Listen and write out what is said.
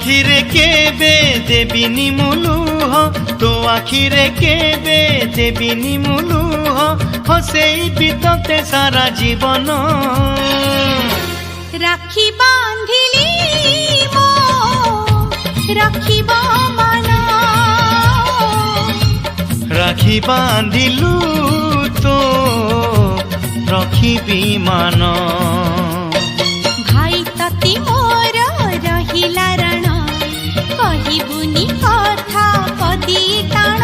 आखिरे केबे देबिनी मुलुह तो आखिरे केबे देबिनी मुलुह हसेई बितते सारा जीवन राखी बांधिली मो राखिब मन राखी बांधिलु तो रखिबी मान भाई तती मोर रहिला रण कहिबुनी कथा पदी टाण